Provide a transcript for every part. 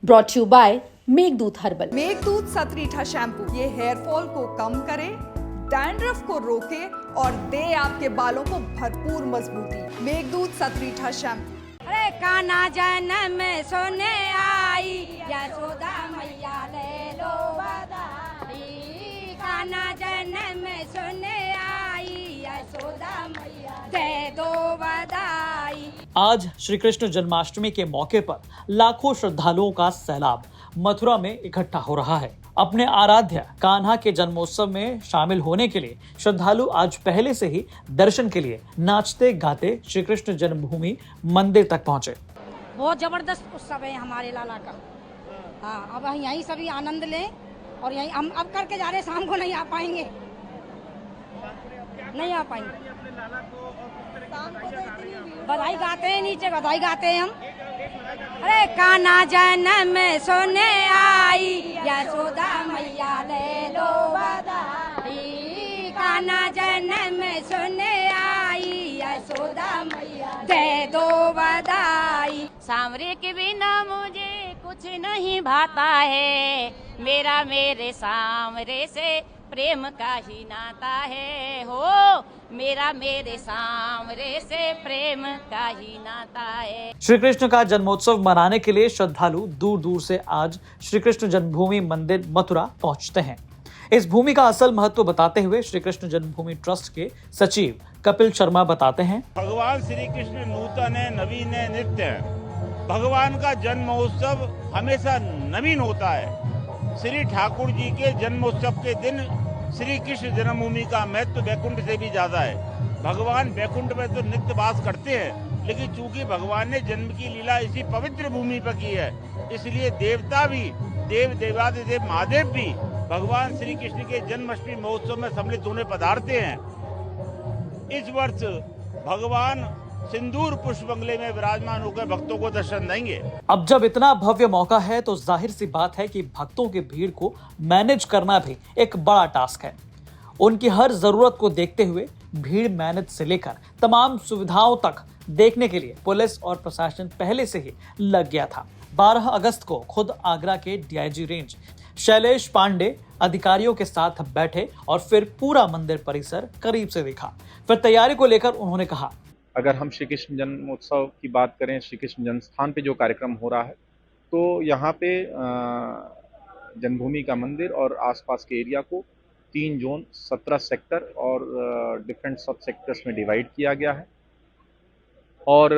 Brought you by Meghdoot herbal. Meghdoot Satritha shampoo ये hair fall को कम करे, डैंड्रफ को रोके और दे आपके बालों को भरपूर मजबूती। मेघदूत सतरीठा शैम्पू। अरे कान्हा जन्म सोने आई, यशोदा मैया ले लो बधाई। कान्हा जन्म सोने आई, यशोदा मैया दे दो बधाई। आज श्री कृष्ण जन्माष्टमी के मौके पर लाखों श्रद्धालुओं का सैलाब मथुरा में इकट्ठा हो रहा है। अपने आराध्य कान्हा के जन्मोत्सव में शामिल होने के लिए श्रद्धालु आज पहले से ही दर्शन के लिए नाचते गाते श्री कृष्ण जन्मभूमि मंदिर तक पहुंचे। बहुत जबरदस्त उत्सव है हमारे लाला का। हाँ, अब हम यहीं सभी आनंद लें और यहीं हम अब करके जा रहे, शाम को नहीं आ पाएंगे, नहीं आ पाएंगे। बधाई गाते हैं, नीचे बधाई गाते हैं हम। अरे कान्हा जन्म सोने आई, यशोदा मैया ले लो बधाई। कान्हा जन्म सोने आई, यशोदा मैया दे दो बधाई। सांवरे के बिना मुझे कुछ नहीं भाता है, मेरा मेरे सांवरे से प्रेम का ही नाता है। हो मेरा मेरे सांवरे से प्रेम का ही नाता है। श्री कृष्ण का जन्मोत्सव मनाने के लिए श्रद्धालु दूर दूर से आज श्री कृष्ण जन्मभूमि मंदिर मथुरा पहुंचते हैं। इस भूमि का असल महत्व बताते हुए श्री कृष्ण जन्मभूमि ट्रस्ट के सचिव कपिल शर्मा बताते हैं, भगवान श्री कृष्ण नूतन है, नवीन है, नित्य है। भगवान का जन्म महोत्सव हमेशा नवीन होता है। श्री ठाकुर जी के जन्मोत्सव के दिन श्री कृष्ण जन्मभूमि का महत्व वैकुंठ से भी ज्यादा है। भगवान वैकुंठ में तो नित्य वास करते हैं, लेकिन चूंकि भगवान ने जन्म की लीला इसी पवित्र भूमि पर की है, इसलिए देवता भी, देवादिदेव महादेव भी भगवान श्री कृष्ण के जन्माष्टमी महोत्सव में सम्मिलित होने पधारते हैं। इस वर्ष भगवान सिंदूर पुष्प बंगले में विराजमान होकर भक्तों को दर्शन देंगे। अब जब इतना भव्य मौका है तो जाहिर सी बात है कि भक्तों की भीड़ को मैनेज करना भी एक बड़ा टास्क है। उनकी हर जरूरत को देखते हुए भीड़ मैनेज से लेकर तमाम सुविधाओं तक देखने के लिए पुलिस और प्रशासन पहले से ही लग गया था। 12 अगस्त को खुद आगरा के डीआईजी रेंज शैलेश पांडे अधिकारियों के साथ बैठे और फिर पूरा मंदिर परिसर करीब से देखा। फिर तैयारी को लेकर उन्होंने कहा, अगर हम श्री कृष्ण जन्मोत्सव की बात करें, श्री कृष्ण जन्म स्थान पे जो कार्यक्रम हो रहा है, तो यहाँ पे जन्मभूमि का मंदिर और आसपास के एरिया को 3 जोन, 17 सेक्टर और डिफरेंट सब सेक्टर्स में डिवाइड किया गया है। और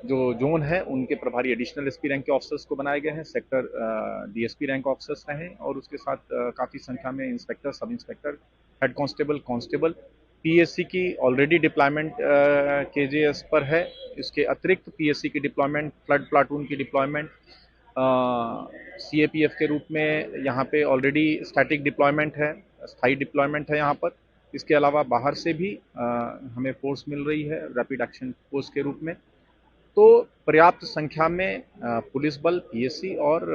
जो जोन है उनके प्रभारी एडिशनल एसपी रैंक के ऑफिसर्स को बनाए गए हैं, सेक्टर डीएसपी रैंक ऑफिसर्स हैं और उसके साथ काफ़ी संख्या में inspector, sub inspector, head constable, PSC की ऑलरेडी डिप्लॉयमेंट केजेएस पर है। इसके अतिरिक्त पीएससी की डिप्लॉयमेंट, फ्लड प्लाटून की डिप्लॉयमेंट, सीएपीएफ के रूप में यहाँ पे ऑलरेडी स्टैटिक डिप्लॉयमेंट है, स्थायी डिप्लॉयमेंट है यहाँ पर। इसके अलावा बाहर से भी हमें फोर्स मिल रही है रैपिड एक्शन फोर्स के रूप में। तो पर्याप्त संख्या में पुलिस बल, पीएससी और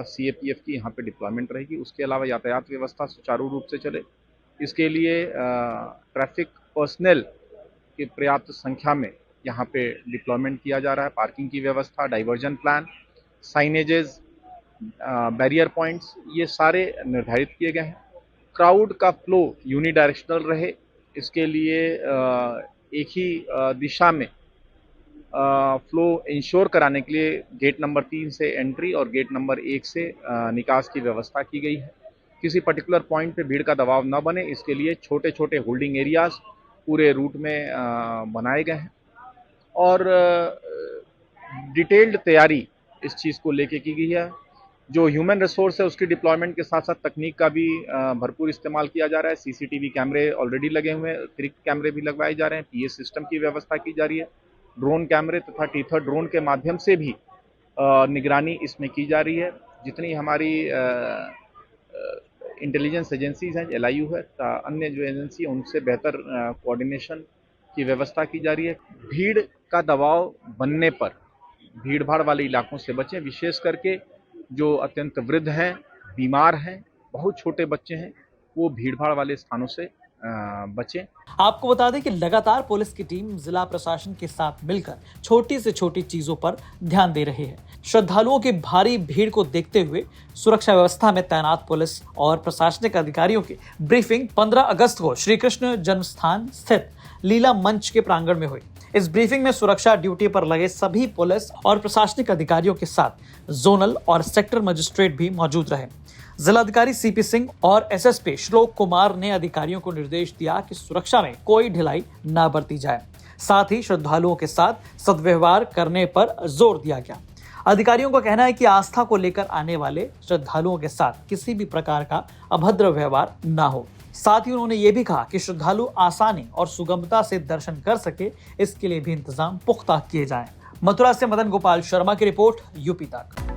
सीएपीएफ की यहाँ पे डिप्लॉयमेंट रहेगी। उसके अलावा यातायात व्यवस्था सुचारू रूप से चले, इसके लिए ट्रैफिक पर्सनल की पर्याप्त संख्या में यहाँ पे डिप्लॉयमेंट किया जा रहा है। पार्किंग की व्यवस्था, diversion plan, signages, barrier points, ये सारे निर्धारित किए गए हैं। क्राउड का फ्लो यूनिडायरेक्शनल रहे, इसके लिए एक ही दिशा में फ्लो इंश्योर कराने के लिए गेट नंबर 3 से एंट्री और गेट नंबर 1 से निकास की व्यवस्था की गई है। किसी पर्टिकुलर पॉइंट पे भीड़ का दबाव न बने, इसके लिए छोटे छोटे होल्डिंग एरियाज पूरे रूट में बनाए गए हैं और डिटेल्ड तैयारी इस चीज़ को लेके की गई है। जो ह्यूमन रिसोर्स है उसकी डिप्लॉयमेंट के साथ साथ तकनीक का भी भरपूर इस्तेमाल किया जा रहा है। सीसीटीवी कैमरे ऑलरेडी लगे हुए हैं, अतिरिक्त कैमरे भी लगवाए जा रहे हैं, पीए सिस्टम की व्यवस्था की जा रही है, ड्रोन कैमरे तथा टीथर ड्रोन के माध्यम से भी निगरानी इसमें की जा रही है। जितनी हमारी इंटेलिजेंस एजेंसीज हैं, एलआईयू है, अन्य जो एजेंसी है, उनसे बेहतर कोऑर्डिनेशन की व्यवस्था की जा रही है। भीड़ का दबाव बनने पर भीड़ भाड़ वाले इलाकों से बचें, विशेष करके जो अत्यंत वृद्ध हैं, बीमार हैं, बहुत छोटे बच्चे हैं, वो भीड़ भाड़ वाले स्थानों से बचें। आपको बता दें कि लगातार पुलिस की टीम जिला प्रशासन के साथ मिलकर छोटी से छोटी चीजों पर ध्यान दे रही है। श्रद्धालुओं की भारी भीड़ को देखते हुए सुरक्षा व्यवस्था में तैनात पुलिस और प्रशासनिक अधिकारियों की ब्रीफिंग 15 अगस्त को श्री कृष्ण जन्मस्थान स्थित लीला मंच के प्रांगण में हुई। इस ब्रीफिंग में सुरक्षा ड्यूटी पर लगे सभी पुलिस और प्रशासनिक अधिकारियों के साथ जोनल और सेक्टर मजिस्ट्रेट भी मौजूद रहे। जिलाधिकारी सीपी सिंह और एसएसपी श्लोक कुमार ने अधिकारियों को निर्देश दिया कि सुरक्षा में कोई ढिलाई न बरती जाए। साथ ही श्रद्धालुओं के साथ सद्व्यवहार करने पर जोर दिया गया। अधिकारियों का कहना है कि आस्था को लेकर आने वाले श्रद्धालुओं के साथ किसी भी प्रकार का अभद्र व्यवहार न हो। साथ ही उन्होंने ये भी कहा कि श्रद्धालु आसानी और सुगमता से दर्शन कर सके, इसके लिए भी इंतजाम पुख्ता किए जाएं। मथुरा से मदन गोपाल शर्मा की रिपोर्ट, यूपी तक।